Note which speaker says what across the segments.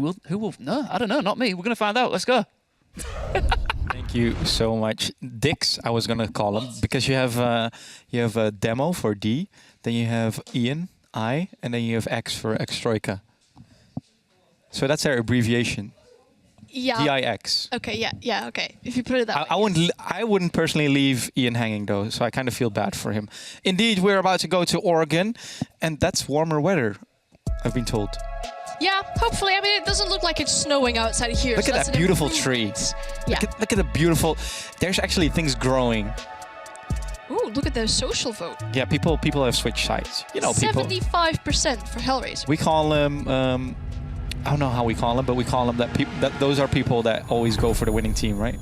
Speaker 1: Who will? No, I don't know. Not me. We're going to find out. Let's go.
Speaker 2: Thank you so much. Dix, I was going to call him, because you have a demo for D, then you have Ian, I, and then you have X for X-Troika. So that's their abbreviation.
Speaker 3: Yeah.
Speaker 2: DIX.
Speaker 3: Okay, yeah, okay. If you put it that way.
Speaker 2: I wouldn't personally leave Ian hanging though, so I kind of feel bad for him. Indeed, we're about to go to Oregon, and that's warmer weather, I've been told.
Speaker 3: Yeah, hopefully. I mean, it doesn't look like it's snowing outside here.
Speaker 2: Look at that beautiful tree.
Speaker 3: Yeah.
Speaker 2: Look at the beautiful. There's actually things growing.
Speaker 3: Ooh, look at the social vote.
Speaker 2: Yeah, people have switched sides. You know, people.
Speaker 3: 75% for Hellraiser.
Speaker 2: We call them. I don't know how we call them, but we call them that those are people that always go for the winning team, right?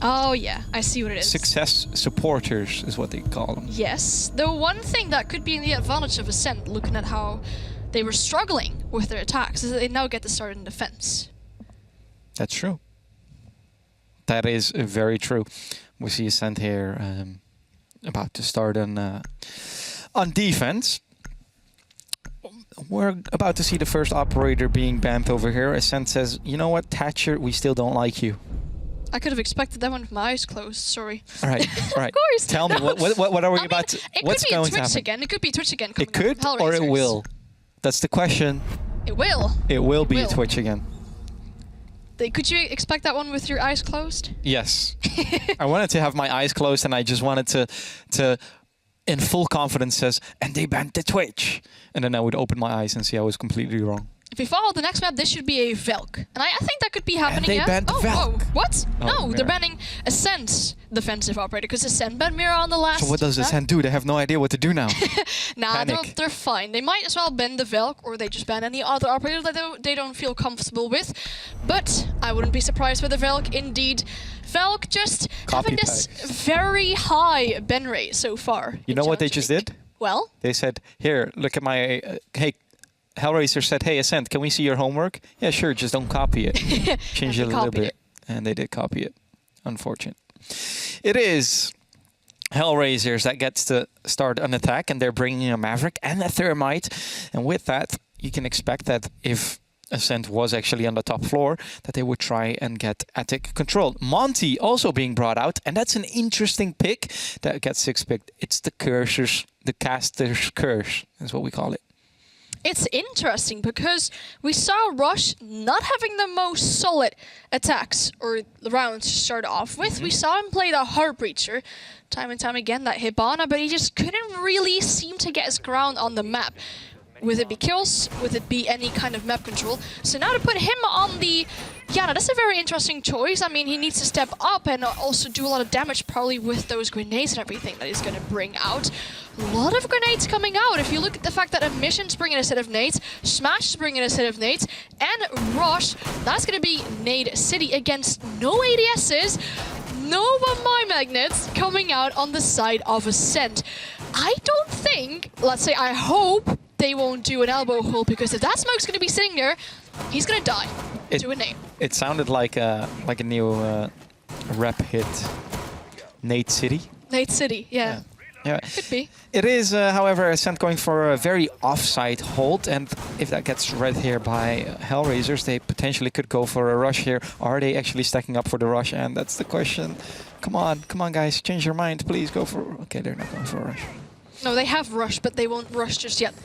Speaker 3: Oh yeah, I see what it is.
Speaker 2: Success supporters is what they call them.
Speaker 3: Yes. The one thing that could be in the advantage of Acend, looking at how they were struggling with their attacks, is that they now get to start in defense.
Speaker 2: That's true. That is very true. We see Acend here about to start on defense. We're about to see the first operator being banned over here. Acend says, you know what, Thatcher, we still don't like you.
Speaker 3: I could have expected that one with my eyes closed, sorry.
Speaker 2: All right, all right.
Speaker 3: Of course.
Speaker 2: Tell me, what are we about to... What's going to happen?
Speaker 3: Again. It could be Twitch again.
Speaker 2: It could, or it will. That's the question.
Speaker 3: It will.
Speaker 2: It will be Twitch again.
Speaker 3: Could you expect that one with your eyes closed?
Speaker 2: Yes. I wanted to have my eyes closed, and I just wanted to in full confidence says, and they banned the Twitch. And then I would open my eyes and see I was completely wrong.
Speaker 3: If we follow the next map, this should be a Velk. And I think that could be happening,
Speaker 2: and they banned Velk.
Speaker 3: What?
Speaker 2: Oh,
Speaker 3: no,
Speaker 2: Mirror.
Speaker 3: They're banning Acend's defensive operator, because Acend banned Mirror on the last
Speaker 2: So what does
Speaker 3: map.
Speaker 2: Acend do? They have no idea what to do now.
Speaker 3: Nah, they're fine. They might as well ban the Velk, or they just ban any other operator that they don't feel comfortable with. But I wouldn't be surprised with the Velk. Indeed, Velk just having this very high ban rate so far.
Speaker 2: You know what they just did?
Speaker 3: Well?
Speaker 2: They said, here, look at my... hey, Hellraiser said, hey, Acend, can we see your homework? Yeah, sure, just don't copy it. Change it a little bit. And they did copy it. Unfortunate. It is Hellraisers that gets to start an attack, and they're bringing a Maverick and a Thermite. And with that, you can expect that if Acend was actually on the top floor, that they would try and get attic control. Monty also being brought out, and that's an interesting pick that gets 6 picked. It's the caster's curse, is what we call it.
Speaker 3: It's interesting because we saw Rush not having the most solid attacks or rounds to start off with. We saw him play the Heartbreacher time and time again, that Hibana, but he just couldn't really seem to get his ground on the map. Would it be kills? Would it be any kind of map control? So now to put him on the... Yeah, that's a very interesting choice. I mean, he needs to step up and also do a lot of damage, probably with those grenades and everything that he's going to bring out. A lot of grenades coming out. If you look at the fact that Emission's bringing a set of nades, Smash is bringing a set of nades, and Rush, that's going to be Nade City against no ADSs, no Mine Magnets coming out on the side of Acend. I don't think, let's say I hope, they won't do an elbow hold, because if that smoke's going to be sitting there, he's going to die to a nade.
Speaker 2: It sounded like a new rap hit. Nade City.
Speaker 3: Nade City, yeah.
Speaker 2: Yeah.
Speaker 3: Could be.
Speaker 2: It is, however, Acend going for a very offside hold, and if that gets read here by Hellraisers, they potentially could go for a rush here. Are they actually stacking up for the rush? And that's the question. Come on, guys, change your mind, please go for... Okay, they're not going for a rush.
Speaker 3: No, they have rush, but they won't rush just yet.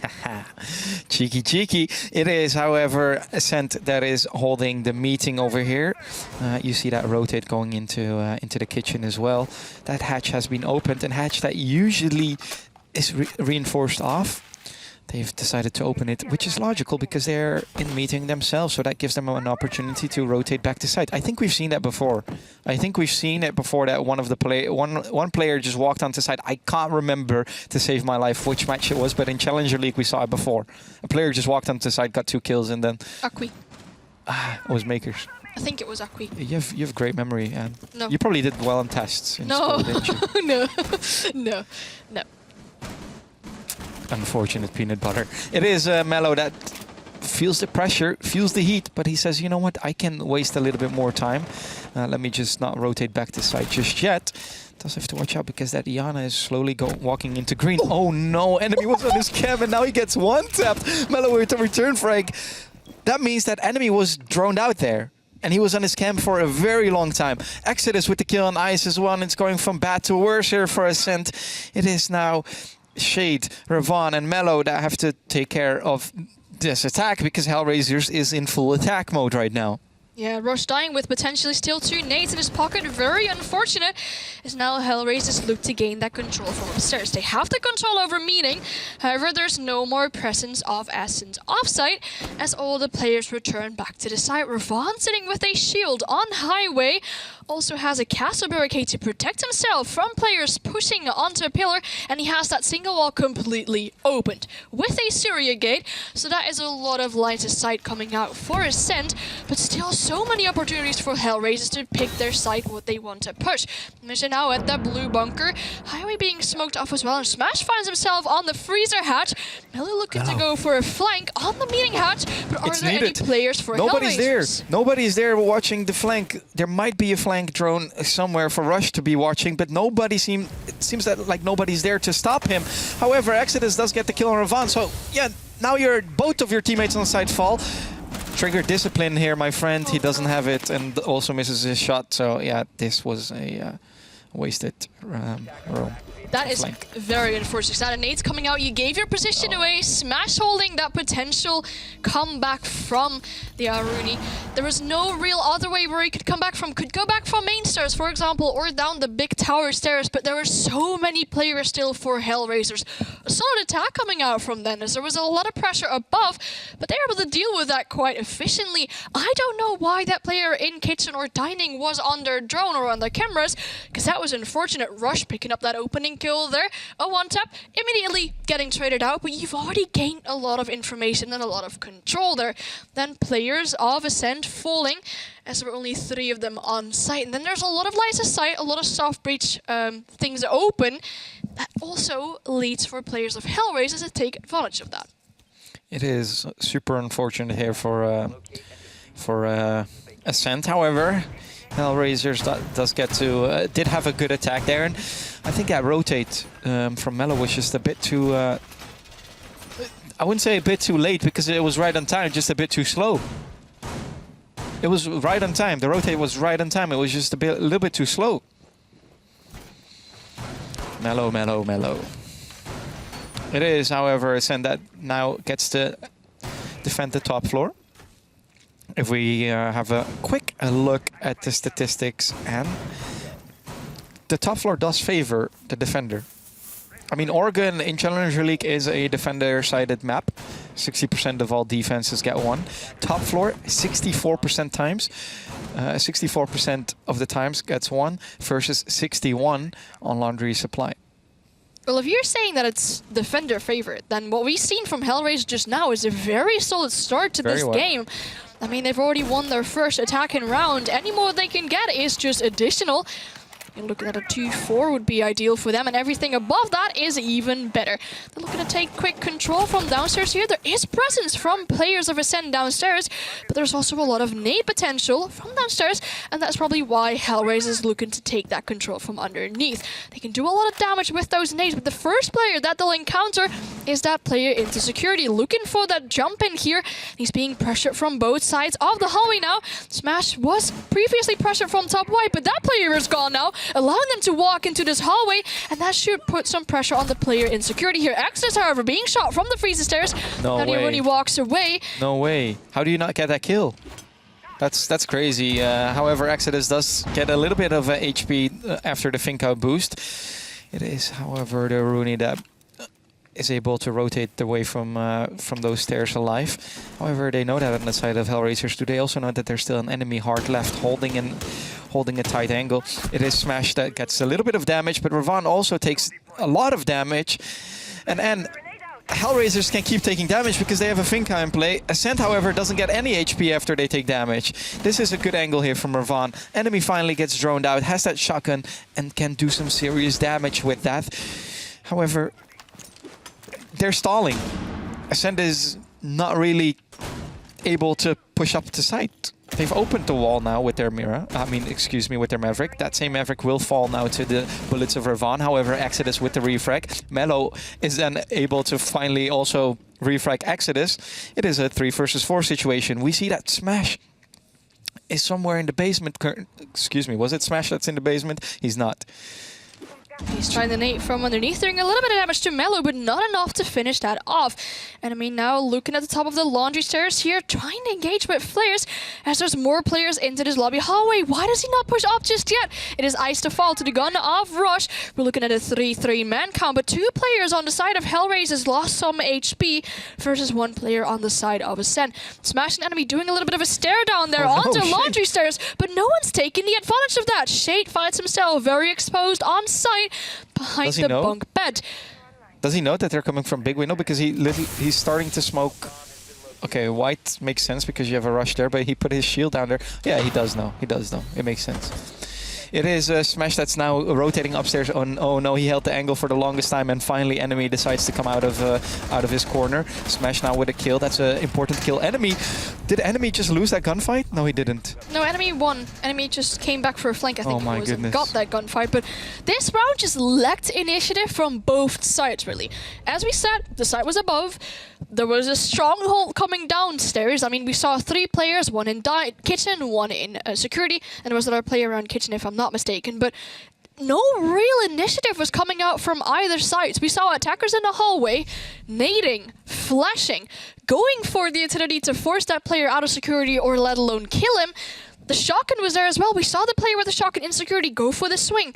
Speaker 2: Cheeky, cheeky. It is, however, Acend that is holding the meeting over here. You see that rotate going into the kitchen as well. That hatch has been opened, and hatch that usually is reinforced off. They've decided to open it, which is logical because they're in meeting themselves, so that gives them an opportunity to rotate back to site. I think we've seen that before. I think we've seen it before that one of the one player just walked onto site. I can't remember to save my life which match it was, but in Challenger League we saw it before. A player just walked onto site, got 2 kills, and then
Speaker 3: Akwi.
Speaker 2: It was Makers.
Speaker 3: I think it was Akwi.
Speaker 2: You have great memory, and
Speaker 3: no.
Speaker 2: You probably did well on tests in school, didn't you?
Speaker 3: No.
Speaker 2: Unfortunate peanut butter. It is Mello that feels the pressure, feels the heat, but he says, you know what, I can waste a little bit more time. Let me just not rotate back to site just yet. Does have to watch out because that Iana is slowly walking into green. Oh no, enemy was on his cam and now he gets one tapped. Mello with a return frag. that means that enemy was droned out there. And he was on his camp for a very long time. Exodus with the kill on Ice as well. And it's going from bad to worse here for Acend. It is now Shade, Ravon, and Mellow that have to take care of this attack because Hellraisers is in full attack mode right now.
Speaker 3: Yeah, Rush dying with potentially still 2 nades in his pocket. Very unfortunate. As now Hellraisers look to gain that control from upstairs. They have the control over meeting. However, there's no more presence of Acend offsite as all the players return back to the site. Ravon sitting with a shield on highway. Also has a castle barricade to protect himself from players pushing onto a pillar. And he has that single wall completely opened with a Syria gate. So that is a lot of lines of sight coming out for Acend. But still so many opportunities for Hellraisers to pick their side what they want to push. Mission now at that blue bunker. Highway being smoked off as well. And Smash finds himself on the freezer hatch. Mellow looking to go for a flank on the meeting hatch. But are there any players for
Speaker 2: Nobody's
Speaker 3: Hellraisers?
Speaker 2: there. Nobody's there watching the flank. There might be a flank drone somewhere for Rush to be watching, but it seems that like nobody's there to stop him. However, Exodus does get the kill on Ravon. So yeah, now both of your teammates on the side fall. Trigger discipline here, my friend. He doesn't have it and also misses his shot. So yeah, this was a wasted roam.
Speaker 3: That is very unfortunate. Now the nades coming out, you gave your position away. Smash holding that potential comeback from the Aruni. There was no real other way where he could come back from. Could go back from main stairs, for example, or down the big tower stairs, but there were so many players still for Hellraisers. A solid attack coming out from them as there was a lot of pressure above, but they were able to deal with that quite efficiently. I don't know why that player in kitchen or dining was on their drone or on their cameras, because that was unfortunate. Rush picking up that opening kill there. A one-tap, immediately getting traded out, but you've already gained a lot of information and a lot of control there. Then players of Acend falling, as there were only 3 of them on site. And then there's a lot of lines of sight, a lot of soft breach things open. That also leads for players of Hellraisers to take advantage of that.
Speaker 2: It is super unfortunate here for Acend. However, Hellraisers does get to did have a good attack there, and I think that rotate from Mellow was just a bit too. I wouldn't say a bit too late because it was right on time, just a bit too slow. It was right on time. The rotate was right on time. It was just a little bit too slow. Mellow, Mellow, Mellow. It is, however, Acend that now gets to defend the top floor. If we have a quick look at the statistics, and the top floor does favor the defender. I mean, Oregon in Challenger League is a defender-sided map. 60% of all defenses get one. Top floor, 64% times. 64% of the times gets one versus 61 on Laundry Supply.
Speaker 3: Well, if you're saying that it's defender favorite, then what we've seen from Hellraiser just now is a very solid start to this game. I mean, they've already won their first attacking round. Any more they can get is just additional. And looking at a 2-4 would be ideal for them, and everything above that is even better. They're looking to take quick control from downstairs here. There is presence from players of Acend downstairs, but there's also a lot of nade potential from downstairs, and that's probably why Hellraiser is looking to take that control from underneath. They can do a lot of damage with those nades, but the first player that they'll encounter is that player into security, looking for that jump in here. He's being pressured from both sides of the hallway now. Smash was previously pressured from top right, but that player is gone now, allowing them to walk into this hallway, and that should put some pressure on the player in security here. Exodus, however, being shot from the freezer stairs.
Speaker 2: No way.
Speaker 3: When he walks away.
Speaker 2: No way. How do you not get that kill? That's crazy. However, Exodus does get a little bit of HP after the Finka boost. It is, however, the Rooney that is able to rotate away from those stairs alive. However, they know that on the side of Hellraisers. Do they also know that there's still an enemy hard left holding a tight angle? It is Smash that gets a little bit of damage, but Ravon also takes a lot of damage. And Hellraisers can keep taking damage because they have a Finka in play. Acend, however, doesn't get any HP after they take damage. This is a good angle here from Ravon. Enemy finally gets droned out, has that shotgun, and can do some serious damage with that. However, they're stalling. Acend is not really able to push up to site. They've opened the wall now with their Mira. With their Maverick. That same Maverick will fall now to the bullets of Ravon. However, Exodus with the refrag. Mellow is then able to finally also refrag Exodus, it is a 3 versus 4 situation. We see that Smash is somewhere in the basement. Excuse me, was it Smash that's in the basement? He's not.
Speaker 3: He's trying to nade from underneath, doing a little bit of damage to Mello, but not enough to finish that off. Enemy now looking at the top of the laundry stairs here, trying to engage with flares as there's more players into this lobby hallway. Why does he not push up just yet? It is Ice to fall to the gun of Rush. We're looking at a 3-3 man count, but 2 players on the side of Hellraise has lost some HP versus 1 player on the side of Acend. Smash and Enemy doing a little bit of a stare down there onto laundry stairs, but no one's taking the advantage of that. Shade finds himself very exposed on site behind the bunk bed.
Speaker 2: Does he know that they're coming from big window? Because he's starting to smoke. Okay, white makes sense because you have a rush there, but he put his shield down there. Yeah, he does know. He does know. It makes sense. It is Smash that's now rotating upstairs. Oh no, he held the angle for the longest time, and finally Enemy decides to come out of his corner. Smash now with a kill. That's an important kill. Did Enemy just lose that gunfight? No, he didn't.
Speaker 3: No, Enemy won. Enemy just came back for a flank, I think
Speaker 2: my
Speaker 3: it was,
Speaker 2: goodness.
Speaker 3: and got that gunfight. But this round just lacked initiative from both sides, really. As we said, the side was above. There was a stronghold coming downstairs. I mean, we saw 3 players, 1 in kitchen, 1 in security, and there was another player around kitchen, if I'm not mistaken. But no real initiative was coming out from either side. We saw attackers in the hallway, nading, flashing, going for the utility to force that player out of security or let alone kill him. The shotgun was there as well. We saw the player with the shotgun in security go for the swing,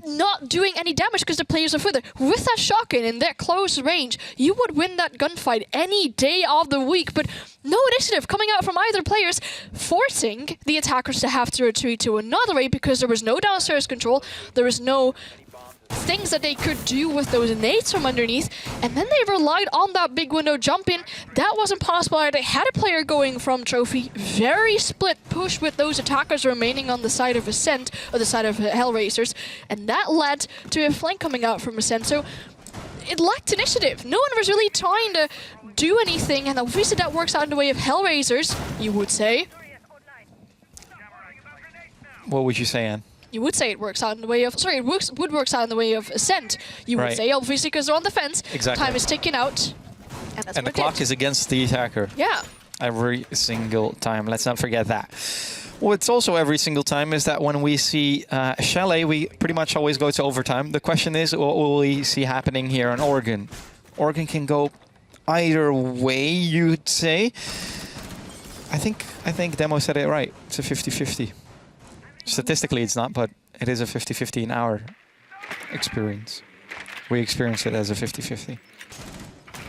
Speaker 3: not doing any damage because the players are further. With that shotgun in that close range, you would win that gunfight any day of the week, but no initiative coming out from either players, forcing the attackers to have to retreat to another way because there was no downstairs control, there was no things that they could do with those nades from underneath, and then they relied on that big window jump in. That wasn't possible. They had a player going from Trophy, very split push with those attackers remaining on the side of Acend, or the side of Hellraisers, and that led to a flank coming out from Acend. So it lacked initiative. No one was really trying to do anything, and obviously that works out in the way of Hellraisers, you would say.
Speaker 2: What would you say, Anne?
Speaker 3: You would say it works out in the way of... Sorry, it would work out in the way of Acend. You would say, obviously, because they're on the fence.
Speaker 2: Exactly.
Speaker 3: Time is ticking out. And
Speaker 2: the clock is against the attacker.
Speaker 3: Yeah.
Speaker 2: Every single time. Let's not forget that. What's also every single time is that when we see Chalet, we pretty much always go to overtime. The question is, what will we see happening here on Oregon? Oregon can go either way, you'd say. I think Demo said it right. It's a 50-50. Statistically, it's not, but it is a 50-50 in our experience. We experience it as a 50-50.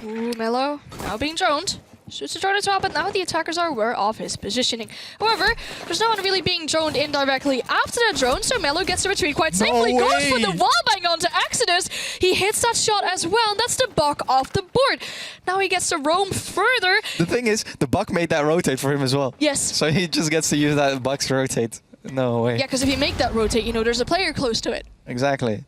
Speaker 3: Ooh, Mello now being droned. Shoots a drone as well, but now the attackers are aware of his positioning. However, there's no one really being droned indirectly after that drone, so Mello gets to retreat quite safely. Goes for the wallbang onto Exodus. He hits that shot as well, and that's the buck off the board. Now he gets to roam further.
Speaker 2: The thing is, the buck made that rotate for him as well.
Speaker 3: Yes.
Speaker 2: So he just gets to use that buck's rotate. No way.
Speaker 3: Yeah, because if you make that rotate, you know there's a player close to it.
Speaker 2: Exactly.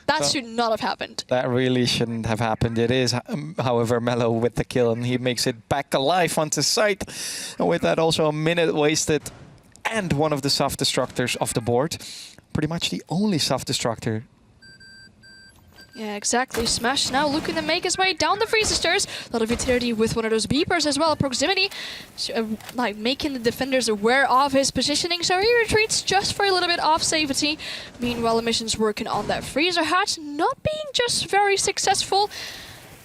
Speaker 3: That should not have happened.
Speaker 2: That really shouldn't have happened. It is, however, Mello with the kill, and he makes it back alive onto site. And with that, also a minute wasted, and one of the self-destructors off the board. Pretty much the only self-destructor.
Speaker 3: Yeah, exactly. Smash now looking to make his way down the freezer stairs. A lot of utility with one of those beepers as well, proximity, like making the defenders aware of his positioning. So he retreats just for a little bit of safety. Meanwhile, Emission's working on that freezer hatch, not being just very successful.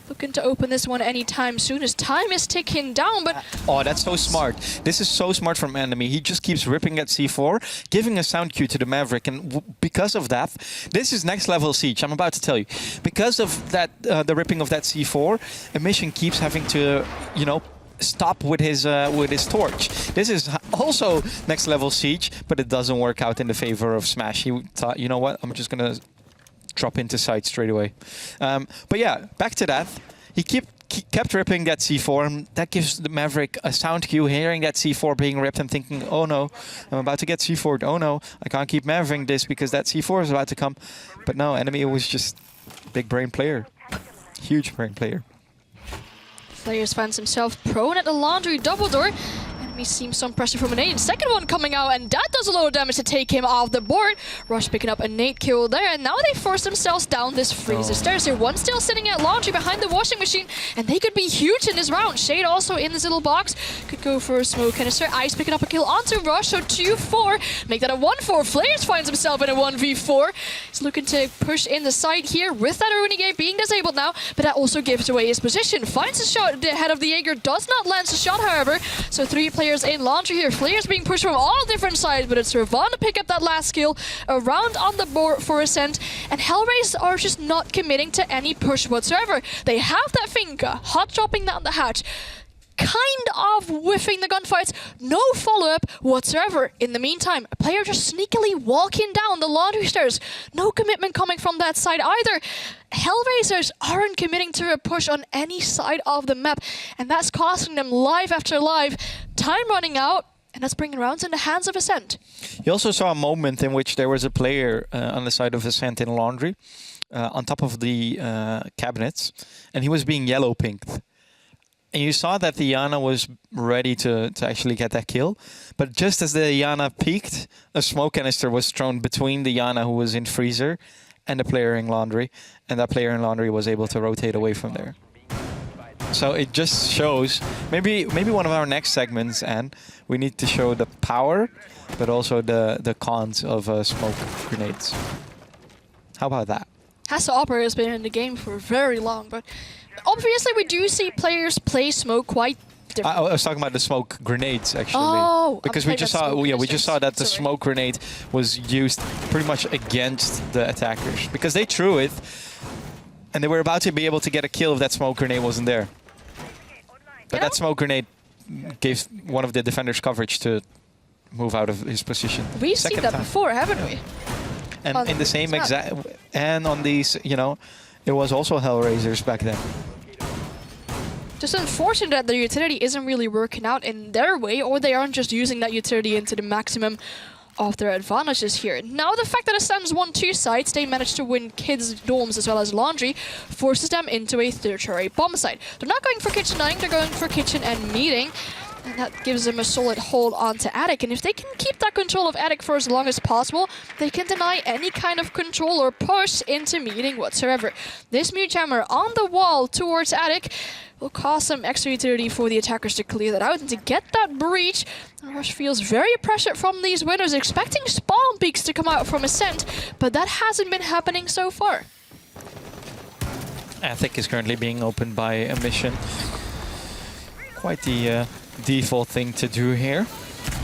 Speaker 3: Looking to open this one anytime soon as time is ticking down, but...
Speaker 2: Oh, that's so smart. This is so smart from Enemy. He just keeps ripping at C4, giving a sound cue to the Maverick, and because of that, this is next level Siege, I'm about to tell you. Because of that, the ripping of that C4, Emission keeps having to, you know, stop with his torch. This is also next level Siege, but it doesn't work out in the favor of Smash. He thought, you know what, I'm just gonna drop into sight straight away. But yeah, back to that. He kept ripping that C4, and that gives the Maverick a sound cue, hearing that C4 being ripped and thinking, oh no, I'm about to get C4'd. Oh no, I can't keep Maverick this because that C4 is about to come. But no, Enemy was just big brain player. Huge brain player.
Speaker 3: Players finds himself prone at the laundry double door. We see some pressure from a nade. Second one coming out, and that does a lot of damage to take him off the board. Rush picking up a nade kill there, and now they force themselves down this freezer stairs here. One still sitting at laundry behind the washing machine, and they could be huge in this round. Shade also in this little box. Could go for a smoke canister. Ice picking up a kill onto Rush, so 2-4. Make that a 1-4. Flayers finds himself in a 1v4. He's looking to push in the side here with that Runigate being disabled now, but that also gives away his position. Finds a shot ahead of the Jaeger, does not land the shot, however. So 3 players in laundry here. Flayers being pushed from all different sides, but it's Ravon to pick up that last kill. A round on the board for Acend, and Hellraise are just not committing to any push whatsoever. They have that Finka, hot chopping down the hatch, kind of whiffing the gunfights, no follow-up whatsoever. In the meantime, a player just sneakily walking down the laundry stairs. No commitment coming from that side either. Hellraisers aren't committing to a push on any side of the map, and that's costing them life after life. Time running out, and that's bringing rounds in the hands of Acend.
Speaker 2: You also saw a moment in which there was a player on the side of Acend in laundry, on top of the cabinets, and he was being yellow-pinked. And you saw that the Iana was ready to actually get that kill. But just as the Iana peaked, a smoke canister was thrown between the Iana who was in freezer and the player in laundry. And that player in laundry was able to rotate away from there. So it just shows, maybe one of our next segments, and we need to show the power, but also the cons of smoke grenades. How about that?
Speaker 3: Hassa Opera has been in the game for very long, but obviously we do see players play smoke quite different.
Speaker 2: I was talking about the smoke grenades, actually.
Speaker 3: Oh,
Speaker 2: because we just saw that the smoke grenade was used pretty much against the attackers, because they threw it and they were about to be able to get a kill if that smoke grenade wasn't there. But that smoke grenade gave one of the defenders coverage to move out of his position.
Speaker 3: We've seen that before, haven't we?
Speaker 2: And in the same exact, and on these, you know, it was also Hellraisers back then.
Speaker 3: Just unfortunate that the utility isn't really working out in their way, or they aren't just using that utility into the maximum of their advantages here. Now the fact that Ascend's won 2 sites, they managed to win Kids' dorms as well as laundry, forces them into a tertiary bomb site. They're not going for kitchen dining, they're going for kitchen and meeting. And that gives them a solid hold onto Attic. And if they can keep that control of Attic for as long as possible, they can deny any kind of control or push into meeting whatsoever. This Mute Jammer on the wall towards Attic will cause some extra utility for the attackers to clear that out and to get that breach. Rush feels very pressured from these winners, expecting spawn peaks to come out from Acend, but that hasn't been happening so far.
Speaker 2: Attic is currently being opened by a mission. Quite the default thing to do here.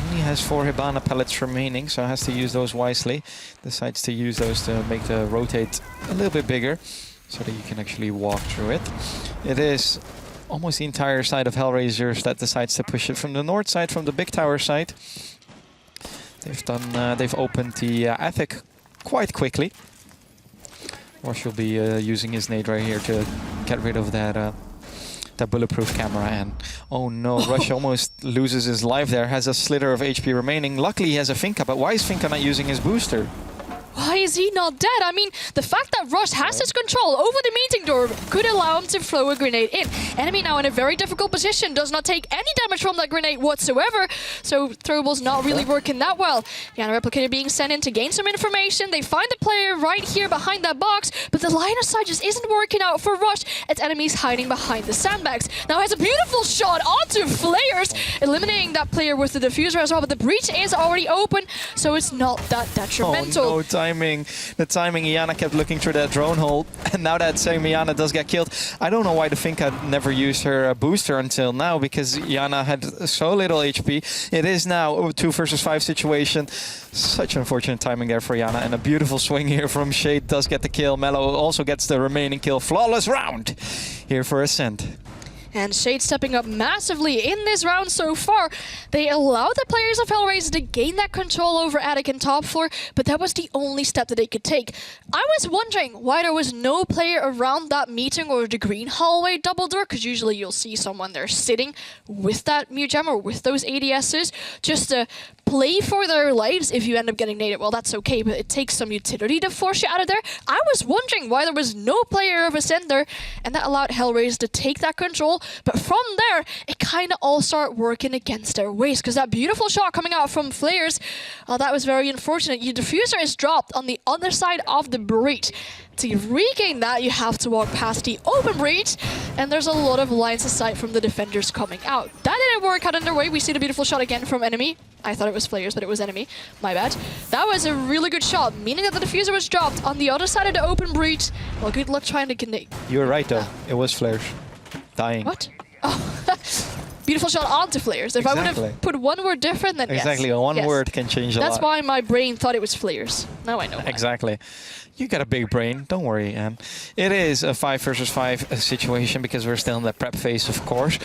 Speaker 2: Only has 4 Hibana pellets remaining, so has to use those wisely. Decides to use those to make the rotate a little bit bigger, so that you can actually walk through it. It is almost the entire side of Hellraisers that decides to push it from the north side, from the big tower side. They've opened the Attic quite quickly. Rush will be using his nade right here to get rid of that bulletproof camera, and oh no, Rush almost loses his life there. Has a slither of HP remaining. Luckily he has a Finka, but why is Finka not using his booster?
Speaker 3: Why is he not dead? I mean, the fact that Rush has his control over the meeting door could allow him to throw a grenade in. Enemy now in a very difficult position, does not take any damage from that grenade whatsoever, so throwable's not really working that well. Iana Replicator being sent in to gain some information. They find the player right here behind that box, but the line of sight just isn't working out for Rush as enemies hiding behind the sandbags. Now has a beautiful shot onto Flayers, eliminating that player with the diffuser as well, but the breach is already open, so it's not that detrimental.
Speaker 2: Oh no, the timing, Iana kept looking through that drone hole, and now that same Iana does get killed. I don't know why the Finka never used her booster until now, because Iana had so little HP. It is now a 2 versus 5 situation. Such unfortunate timing there for Iana, and a beautiful swing here from Shade does get the kill. Mello also gets the remaining kill. Flawless round here for Acend.
Speaker 3: And Shade stepping up massively in this round so far. They allowed the players of Hellraiser to gain that control over Attic and top floor, but that was the only step that they could take. I was wondering why there was no player around that meeting or the green hallway double door, because usually you'll see someone there sitting with that Mute Gem or with those ADSs, just to play for their lives. If you end up getting naded, well, that's okay, but it takes some utility to force you out of there. I was wondering why there was no player of Acend there, and that allowed Hellraiser to take that control. But from there, it kind of all started working against their ways, because that beautiful shot coming out from Flares, that was very unfortunate. Your diffuser is dropped on the other side of the breach. To regain that, you have to walk past the open breach, and there's a lot of lines of sight from the defenders coming out. That didn't work out in their way. We see the beautiful shot again from enemy. I thought it was Flares, but it was enemy. My bad. That was a really good shot, meaning that the diffuser was dropped on the other side of the open breach. Well, good luck trying to connect.
Speaker 2: You were right, though. It was Flares. Dying.
Speaker 3: What? Oh. Beautiful shot onto Flares. If I would have put one word different, then
Speaker 2: exactly.
Speaker 3: yes.
Speaker 2: One word can change a lot.
Speaker 3: That's why my brain thought it was Flares. Now I know why.
Speaker 2: Exactly. You got a big brain. Don't worry, Anne. It is a 5 versus 5 situation because we're still in the prep phase, of course.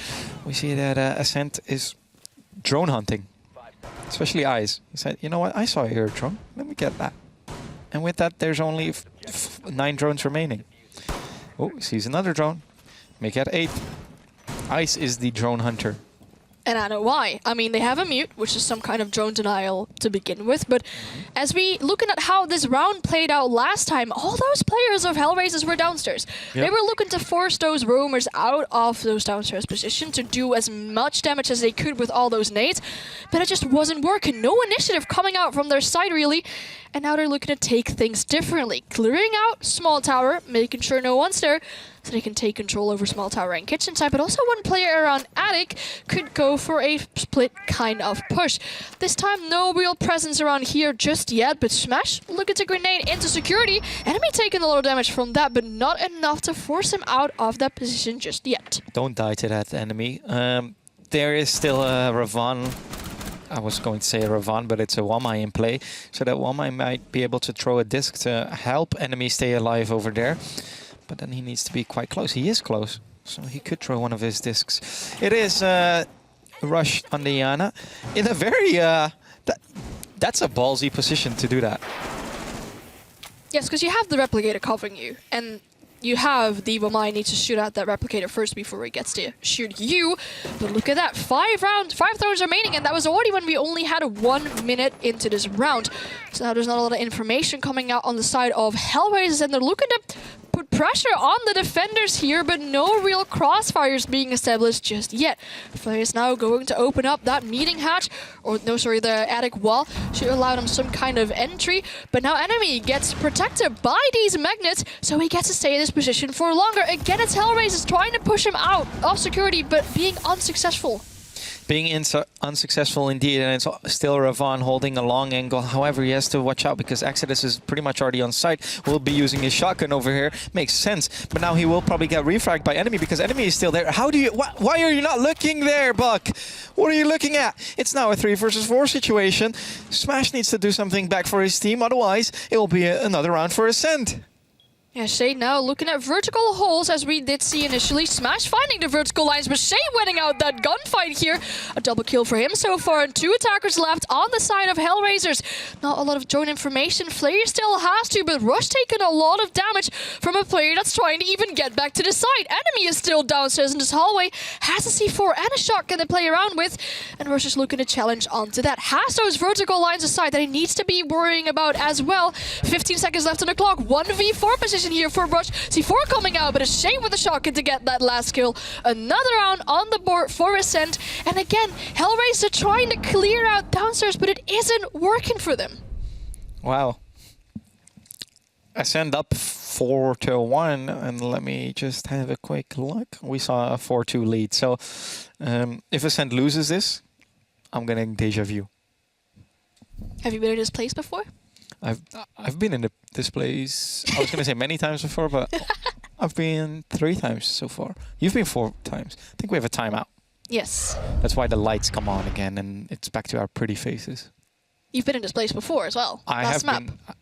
Speaker 2: We see that Acend is drone hunting, especially Eyes. He said, you know what? I saw your drone. Let me get that. And with that, there's only 9 drones remaining. Oh, he sees another drone. Make it 8. Ice is the drone hunter.
Speaker 3: And I know why. I mean, they have a mute, which is some kind of drone denial to begin with, but as we looking at how this round played out last time, all those players of Hellraisers were downstairs. Yep. They were looking to force those roamers out of those downstairs position to do as much damage as they could with all those nades, but it just wasn't working. No initiative coming out from their side, really, and now they're looking to take things differently. Clearing out small tower, making sure no one's there, so they can take control over small tower and kitchen side, but also one player around attic could go for a split kind of push. This time, no real presence around here just yet, but Smash looking to grenade into security. Enemy taking a lot of damage from that, but not enough to force him out of that position just yet.
Speaker 2: Don't die to that enemy. There is still a Ravan. I was going to say a Ravan, but it's a Wamai in play, so that Wamai might be able to throw a disc to help enemies stay alive over there. But then he needs to be quite close. He is close, so he could throw one of his discs. It is Rush on the Yana in a very... that's a ballsy position to do that.
Speaker 3: Yes, because you have the replicator covering you, and you have the Wamai need to shoot at that replicator first before he gets to shoot you. But look at that, 5 throws remaining, and that was already when we only had 1 minute into this round. So now there's not a lot of information coming out on the side of Hellraisers, and they're looking to put pressure on the defenders here, but no real crossfires being established just yet. Flare is now going to open up that meeting hatch, or no, sorry, the attic wall. Should allow them some kind of entry, but now enemy gets protected by these magnets, so he gets to stay in this position for longer. Again, it's Hellraisers trying to push him out of security, but being unsuccessful.
Speaker 2: Being unsuccessful indeed, and it's still Ravan holding a long angle. However, he has to watch out because Exodus is pretty much already on site. Will be using his shotgun over here. Makes sense. But now he will probably get refragged by enemy because enemy is still there. How do you... Why are you not looking there, Buck? What are you looking at? It's now a 3 versus 4 situation. Smash needs to do something back for his team. Otherwise, it will be another round for Acend.
Speaker 3: Yeah, Shay now looking at vertical holes, as we did see initially. Smash finding the vertical lines, but Shay winning out that gunfight here. A double kill for him so far, and 2 attackers left on the side of Hellraisers. Not a lot of drone information. Flare still has to, but Rush taking a lot of damage from a player that's trying to even get back to the side. Enemy is still downstairs in this hallway. Has a C4 and a shotgun to play around with, and Rush is looking to challenge onto that. Has those vertical lines aside that he needs to be worrying about as well. 15 seconds left on the clock. 1v4 position here for Rush. C4 coming out, but a Shane with a shotgun to get that last kill. Another round on the board for Acend. And again, Hellraiser trying to clear out downstairs, but it isn't working for them. Wow.
Speaker 2: Acend up 4-1, and let me just have a quick look. We saw a 4-2 lead. So if Acend loses this, I'm getting deja vu.
Speaker 3: Have you been in this place before?
Speaker 2: I've been in this place, I was going to say many times before, but I've been 3 times so far. You've been 4 times. I think we have a timeout.
Speaker 3: Yes.
Speaker 2: That's why the lights come on again and it's back to our pretty faces.
Speaker 3: You've been in this place before as well.
Speaker 2: I
Speaker 3: last
Speaker 2: have
Speaker 3: map.
Speaker 2: Been.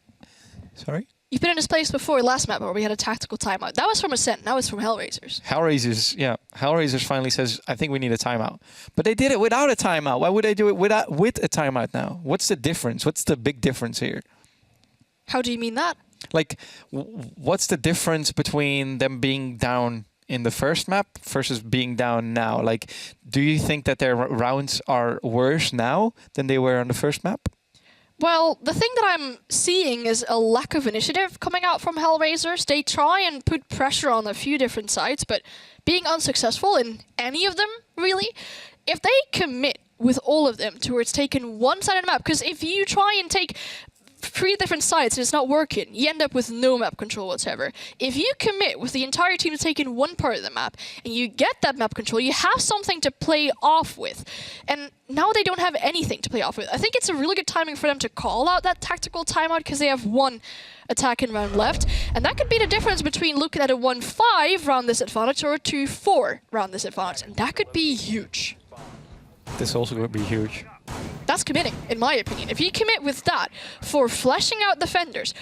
Speaker 2: Sorry?
Speaker 3: You've been in this place before last map where we had a tactical timeout. That was from Acend, now it's from Hellraisers.
Speaker 2: Hellraisers, yeah. Hellraisers finally says, I think we need a timeout. But they did it without a timeout. Why would they do it with a timeout now? What's the difference? What's the big difference here?
Speaker 3: How do you mean that?
Speaker 2: Like, what's the difference between them being down in the first map versus being down now? Like, do you think that their rounds are worse now than they were on the first map?
Speaker 3: Well, the thing that I'm seeing is a lack of initiative coming out from Hellraisers. They try and put pressure on a few different sides, but being unsuccessful in any of them, really. If they commit with all of them towards taking one side of the map, because if you try and take 3 different sides and it's not working, you end up with no map control whatsoever. If you commit with the entire team taking one part of the map and you get that map control, you have something to play off with. And now they don't have anything to play off with. I think it's a really good timing for them to call out that tactical timeout because they have 1 attacking round left. And that could be the difference between looking at a 1-5 round disadvantage or a 2-4 round disadvantage. And that could be huge.
Speaker 2: This also would be huge.
Speaker 3: That's committing, in my opinion. If you commit with that for fleshing out defenders,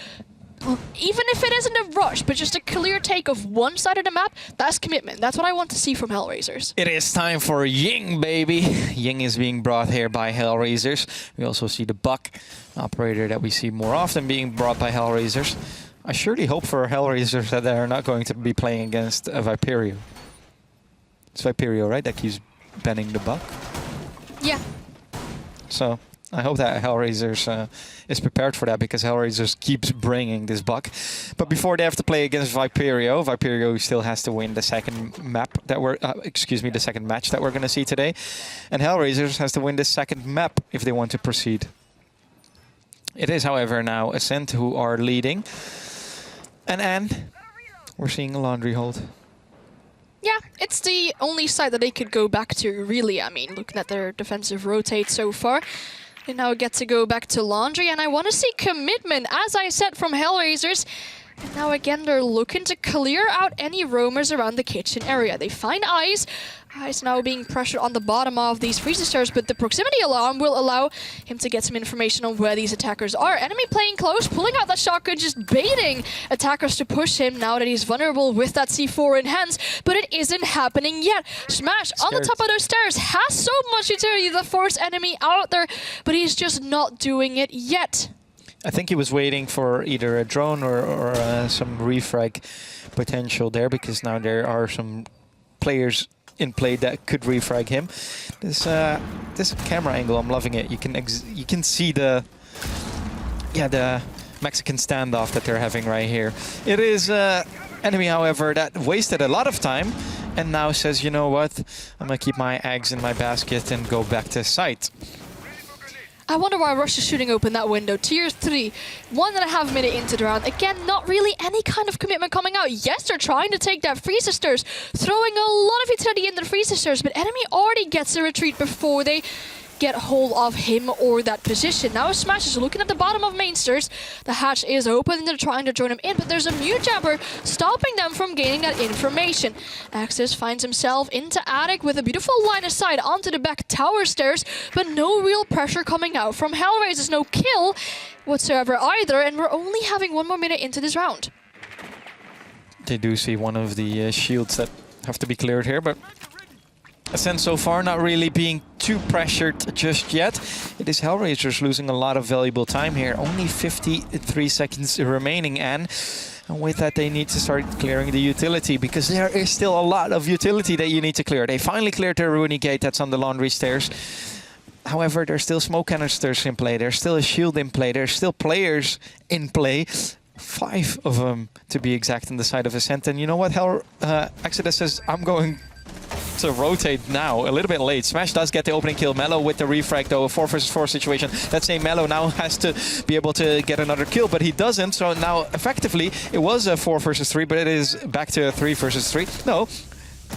Speaker 3: even if it isn't a rush, but just a clear take of one side of the map, that's commitment. That's what I want to see from Hellraisers.
Speaker 2: It is time for Ying, baby. Ying is being brought here by Hellraisers. We also see the Buck, operator that we see more often being brought by Hellraisers. I surely hope for Hellraisers that they're not going to be playing against Viperio. It's Viperio, right? That keeps banning the Buck.
Speaker 3: Yeah.
Speaker 2: So I hope that Hellraisers is prepared for that, because Hellraisers keeps bringing this Buck. But before they have to play against Viperio, Viperio still has to win the second map that we're, the second match that we're going to see today. And Hellraisers has to win the second map if they want to proceed. It is, however, now Acend who are leading. And we're seeing a laundry hold.
Speaker 3: Yeah, it's the only side that they could go back to, really. I mean, looking at their defensive rotate so far. They now get to go back to laundry, and I want to see commitment, as I said, from Hellraisers. And now again, they're looking to clear out any roamers around the kitchen area. They find Ice. Ice now being pressured on the bottom of these freezer stairs, but the proximity alarm will allow him to get some information on where these attackers are. Enemy playing close, pulling out that shotgun, just baiting attackers to push him now that he's vulnerable with that C4 in hands, but it isn't happening yet. Smash on the top of those stairs has so much utility to force enemy out there, but he's just not doing it yet.
Speaker 2: I think he was waiting for either a drone or some refrag potential there, because now there are some players in play that could refrag him. This camera angle, I'm loving it. You can see the Mexican standoff that they're having right here. It is enemy, however, that wasted a lot of time and now says, you know what, I'm gonna keep my eggs in my basket and go back to site.
Speaker 3: I wonder why Rush is shooting open that window. Tier 3, 1.5 minute into the round. Again, not really any kind of commitment coming out. Yes, they're trying to take that freezer stairs, throwing a lot of utility into the freezer stairs, but enemy already gets a retreat before they get hold of him or that position. Now Smash is looking at the bottom of main stairs. The hatch is open and they're trying to join him in, but there's a mute jabber stopping them from gaining that information. Axis finds himself into attic with a beautiful line of sight onto the back tower stairs, but no real pressure coming out from Hellraisers. No kill whatsoever either, and we're only having 1 more minute into this round.
Speaker 2: They do see one of the shields that have to be cleared here, but Acend so far not really being too pressured just yet. It is Hellraisers losing a lot of valuable time here. Only 53 seconds remaining, and with that they need to start clearing the utility, because there is still a lot of utility that you need to clear. They finally cleared their Rooney Gate that's on the laundry stairs. However, there's still smoke canisters in play. There's still a shield in play. There's still players in play. 5 of them to be exact on the side of Acend. And you know what? Exodus says, I'm going to rotate now, a little bit late. Smash does get the opening kill. Mellow with the refrag, though, a 4 versus 4 situation. Let's say Mellow now has to be able to get another kill, but he doesn't. So now, effectively, it was a 4 versus 3, but it is back to a 3 versus 3. No.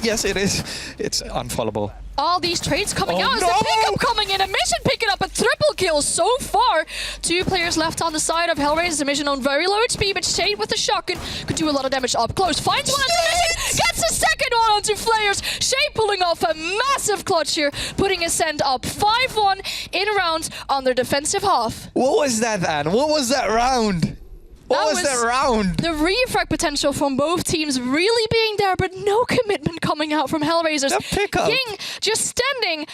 Speaker 2: Yes, it is. It's unfollowable.
Speaker 3: All these trades coming out. Is the pickup coming in? A mission picking up a triple kill so far. 2 players left on the side of Hellraisers. A mission on very low HP, but Shade with the shotgun could do a lot of damage up close. Finds one on the mission, gets the second one onto Flayers. Shade pulling off a massive clutch here, putting Acend up 5-1 in rounds on their defensive half.
Speaker 2: What was that, Anne? What was that round? What was that round?
Speaker 3: The refrag potential from both teams really being there, but no commitment coming out from Hellraisers.
Speaker 2: The pickup.
Speaker 3: Ying just standing in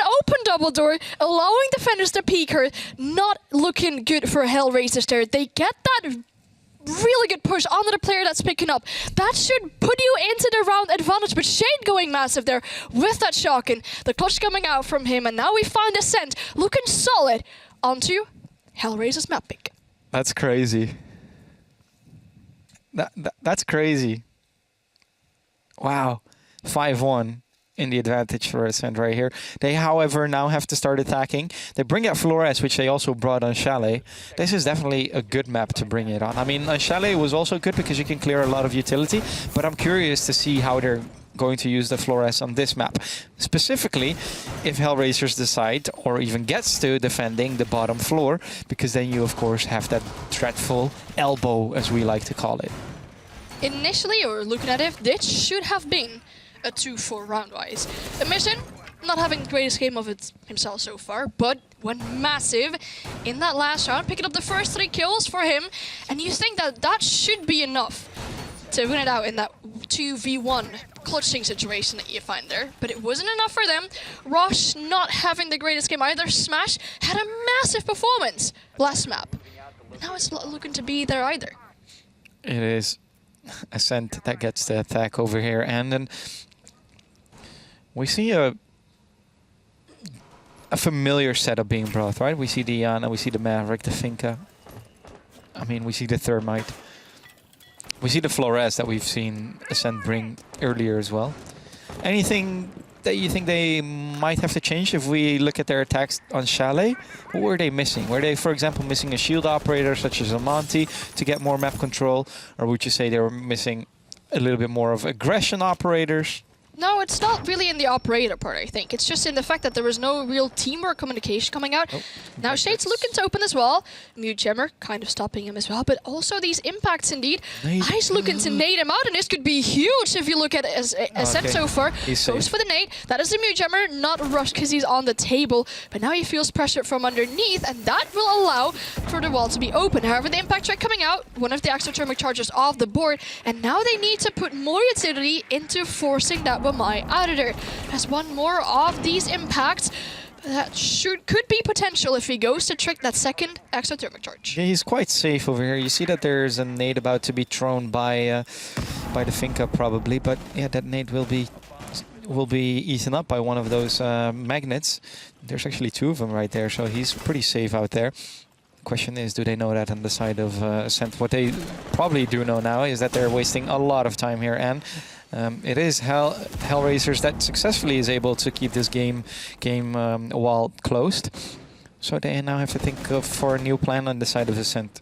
Speaker 3: an open double door, allowing defenders to peek her. Not looking good for Hellraisers there. They get that really good push onto the player that's picking up. That should put you into the round advantage, but Shade going massive there with that shotgun. The clutch coming out from him, and now we find Acend looking solid onto Hellraiser's map pick.
Speaker 2: That's crazy. That's crazy. Wow. 5-1 in the advantage for Acend right here. They, however, now have to start attacking. They bring out Flores, which they also brought on Chalet. This is definitely a good map to bring it on. I mean, Chalet was also good because you can clear a lot of utility, but I'm curious to see how they're going to use the Flores on this map. Specifically, if Hellraisers decide, or even gets to, defending the bottom floor, because then you, of course, have that dreadful elbow, as we like to call it.
Speaker 3: Initially, or looking at it, this should have been a 2-4 round-wise. Emission, not having the greatest game of it himself so far, but went massive in that last round, picking up the first 3 kills for him, and you think that that should be enough to win it out in that 2v1 clutching situation that you find there, but it wasn't enough for them. Rosh not having the greatest game either. Smash had a massive performance last map. Now it's not looking to be there either.
Speaker 2: It is Acend that gets the attack over here, and then we see a familiar setup being brought, right? We see the Iana, we see the Maverick, the Finka. I mean, we see the Thermite. We see the Flores that we've seen Acend bring earlier as well. Anything that you think they might have to change if we look at their attacks on Chalet? What were they missing? Were they, for example, missing a shield operator such as a Monty to get more map control? Or would you say they were missing a little bit more of aggression operators?
Speaker 3: No, it's not really in the operator part, I think. It's just in the fact that there was no real teamwork communication coming out.
Speaker 2: Oh,
Speaker 3: now Shade's looking to open as well. Mute Jammer kind of stopping him as well. But also these impacts indeed. Ice looking to nade him out, and this could be huge if you look at Acend so far.
Speaker 2: He's
Speaker 3: Goes
Speaker 2: safe.
Speaker 3: for the nade. That is the Mute Jammer, not rushed because he's on the table. But now he feels pressure from underneath, and that will allow for the wall to be open. However, the impact track coming out, one of the exothermic charges off the board, and now they need to put more utility into forcing that Wamai out of there. Has one more of these impacts. That could be potential if he goes to trick that second exothermic charge.
Speaker 2: Yeah, he's quite safe over here. You see that there's a nade about to be thrown by the Finka probably, but yeah, that nade will be eaten up by one of those magnets. There's actually 2 of them right there, so he's pretty safe out there. Question is, do they know that on the side of Acend? What they probably do know now is that they're wasting a lot of time here, and it is Hellraisers that successfully is able to keep this game wall closed. So they now have to think for a new plan on the side of Acend.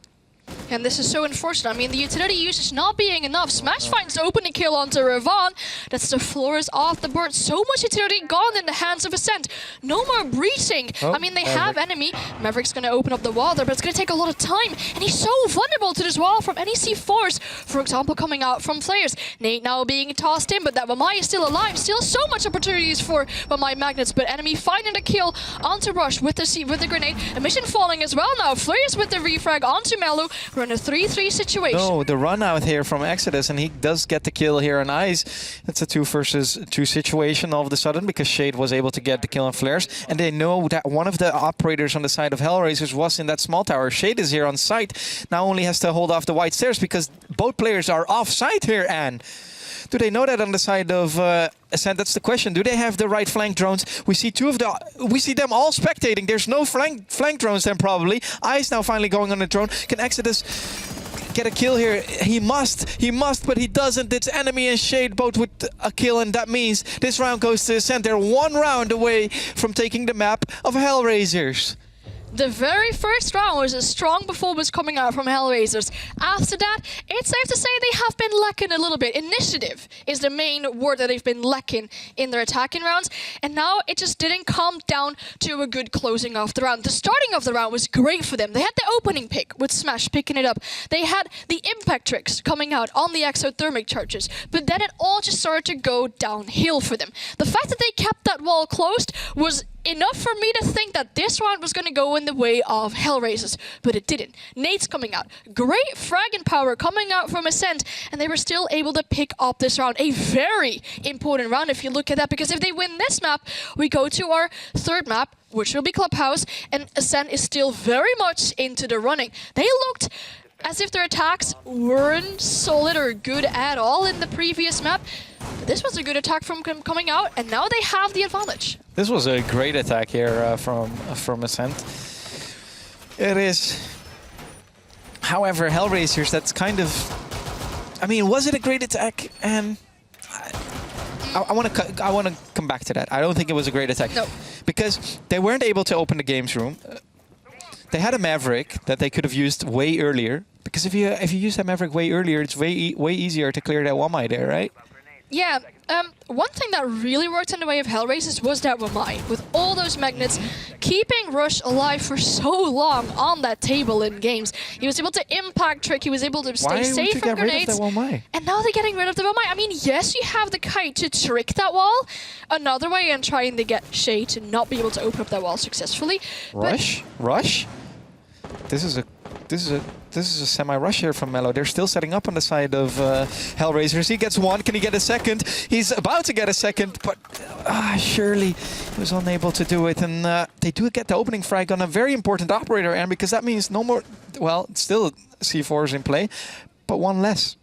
Speaker 3: And this is so unfortunate. I mean, the utility usage not being enough. Smash finds the opening kill onto Ravon. That's the Flores off the board. So much utility gone in the hands of Acend. No more breaching.
Speaker 2: Oh,
Speaker 3: I mean, they have enemy. Maverick's going to open up the wall there, but it's going to take a lot of time. And he's so vulnerable to this wall from any C4s, for example, coming out from flares. Nate now being tossed in, but that Wamai is still alive. Still so much opportunities for Wamai magnets, but enemy finding the kill onto Rush with the grenade. Emission falling as well now. Flares with the refrag onto Melu. We're in a 3-3 situation.
Speaker 2: No, the run out here from Exodus, and he does get the kill here on Ice. It's a 2 versus 2 situation all of a sudden because Shade was able to get the kill on Flares, and they know that one of the operators on the side of Hellraisers was in that small tower. Shade is here on site. Now only has to hold off the white stairs because both players are off site here, and do they know that on the side of Acend? That's the question. Do they have the right flank drones? We see we see them all spectating. There's no flank drones then probably. Ice now finally going on the drone. Can Exodus get a kill here? He must, but he doesn't. It's enemy and Shade both with a kill, and that means this round goes to Acend. They're 1 round away from taking the map of Hellraisers.
Speaker 3: The very first round was a strong performance coming out from Hellraisers. After that, it's safe to say they have been lacking a little bit. Initiative is the main word that they've been lacking in their attacking rounds. And now it just didn't come down to a good closing of the round. The starting of the round was great for them. They had the opening pick with Smash picking it up. They had the impact tricks coming out on the exothermic charges. But then it all just started to go downhill for them. The fact that they kept that wall closed was enough for me to think that this round was going to go in the way of Hellraisers, but it didn't. Nate's coming out. Great fragging power coming out from Acend, and they were still able to pick up this round. A very important round if you look at that, because if they win this map, we go to our 3rd map, which will be Clubhouse, and Acend is still very much into the running. They looked as if their attacks weren't solid or good at all in the previous map. But this was a good attack from coming out, and now they have the advantage.
Speaker 2: This was a great attack here from Acend. It is, however, Hellraisers, that's kind of... I mean, was it a great attack? And I want to come back to that. I don't think it was a great attack.
Speaker 3: No.
Speaker 2: Because they weren't able to open the games room. They had a Maverick that they could have used way earlier. Because if you use that Maverick way earlier, it's way easier to clear that Wamai there, right?
Speaker 3: Yeah, one thing that really worked in the way of Hellraisers was that Wamai, with all those magnets, keeping Rush alive for so long on that table in games. He was able to impact trick, he was able to stay safe from grenades. And now they're getting rid of the Wamai. I mean, yes, you have the kite to trick that wall. Another way in trying to get Shay to not be able to open up that wall successfully.
Speaker 2: Rush? This is a semi-rush here from Mello. They're still setting up on the side of Hellraisers. He gets one. Can he get a second? He's about to get a second, but surely he was unable to do it. And they do get the opening frag on a very important operator, and because that means no more... Well, still C4s in play, but one less.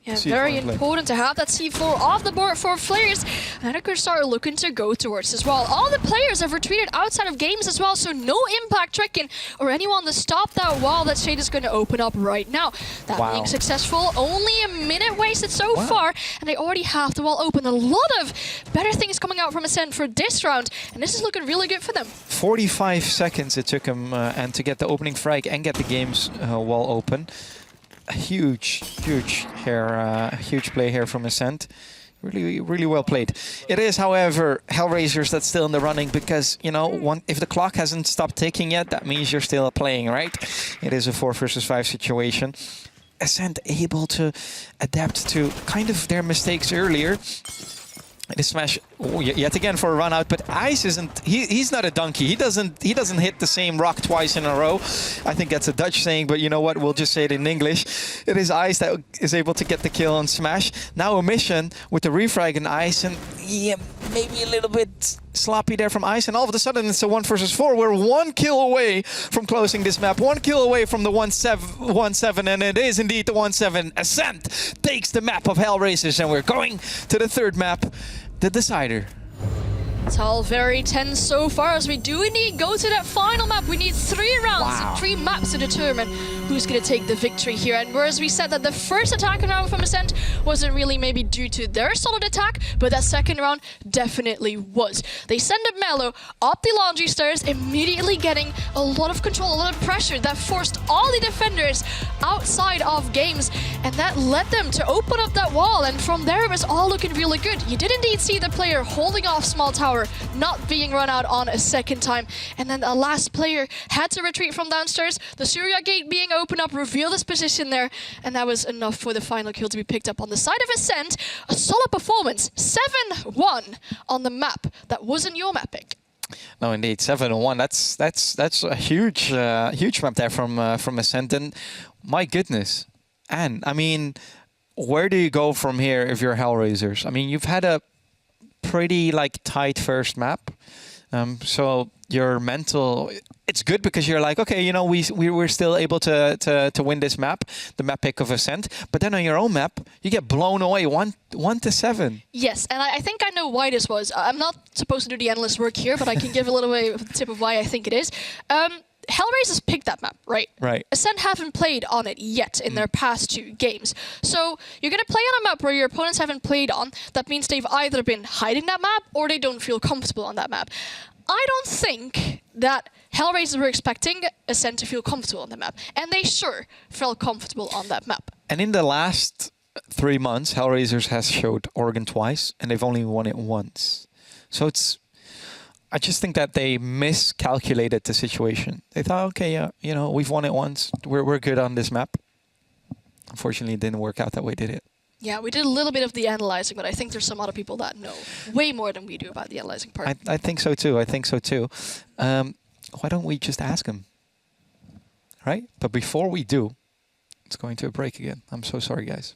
Speaker 3: Yeah, very important to have that C4 off the board for Flares. And they're going to start looking to go towards as well. All the players have retreated outside of games as well, so no impact tricking or anyone to stop that wall that Shade is going to open up right now. That being successful, only a minute wasted so far, and they already have the wall open. A lot of better things coming out from Acend for this round, and this is looking really good for them.
Speaker 2: 45 seconds it took him and to get the opening frag and get the game's wall open. Huge play here from Acend. Really well played. It is, however, Hellraisers that's still in the running because, you know, if the clock hasn't stopped ticking yet, that means you're still playing, right? It is a 4 versus 5 situation. Acend able to adapt to kind of their mistakes earlier. The smash yet again for a run out, but Ice isn't. He's not a donkey. He doesn't hit the same rock twice in a row. I think that's a Dutch saying, but you know what? We'll just say it in English. It is Ice that is able to get the kill on Smash. Now a mission with the refrag and Ice, and yeah, maybe a little bit sloppy there from Ice, and all of a sudden it's a 1 versus 4. We're 1 kill away from closing this map. 1 kill away from the 1-7, and it is indeed the 1-7. Acend takes the map of Hellraisers, and we're going to the third map, the Decider.
Speaker 3: It's all very tense so far as we do indeed go to that final map. We need 3 rounds and 3 maps to determine who's going to take the victory here. And whereas we said that the first attack round from Acend wasn't really maybe due to their solid attack, but that second round definitely was. They send up Mello up the laundry stairs, immediately getting a lot of control, a lot of pressure that forced all the defenders outside of games, and that led them to open up that wall. And from there it was all looking really good. You did indeed see the player holding off small tower, not being run out on a second time, and then the last player had to retreat from downstairs. The Surya gate being opened up revealed his position there, and that was enough for the final kill to be picked up on the side of Acend. A solid performance, 7-1 on the map. That wasn't your map pick.
Speaker 2: No, indeed, 7-1. That's a huge map there from Acend, and my goodness. And I mean, where do you go from here if you're Hellraisers? I mean, you've had a pretty tight first map, so your mental, it's good because you're like, okay, you know, we were still able to win this map, the map pick of Acend, but then on your own map you get blown away 1-7.
Speaker 3: Yes, and I think I know why this was. I'm not supposed to do the analyst work here, but I can give a little bit of a tip of why I think it is. Hellraisers picked that map, right?
Speaker 2: Right.
Speaker 3: Acend haven't played on it yet in their past 2 games. So you're going to play on a map where your opponents haven't played on. That means they've either been hiding that map or they don't feel comfortable on that map. I don't think that Hellraisers were expecting Acend to feel comfortable on the map. And they sure felt comfortable on that map.
Speaker 2: And in the last 3 months, Hellraisers has showed Oregon twice, and they've only won it once. So I just think that they miscalculated the situation. They thought, okay, yeah, you know, we've won it once. We're good on this map. Unfortunately, it didn't work out that way, did it?
Speaker 3: Yeah, we did a little bit of the analyzing, but I think there's some other people that know way more than we do about the analyzing part.
Speaker 2: I think so too. Why don't we just ask them? Right? But before we do, it's going to a break again. I'm so sorry, guys.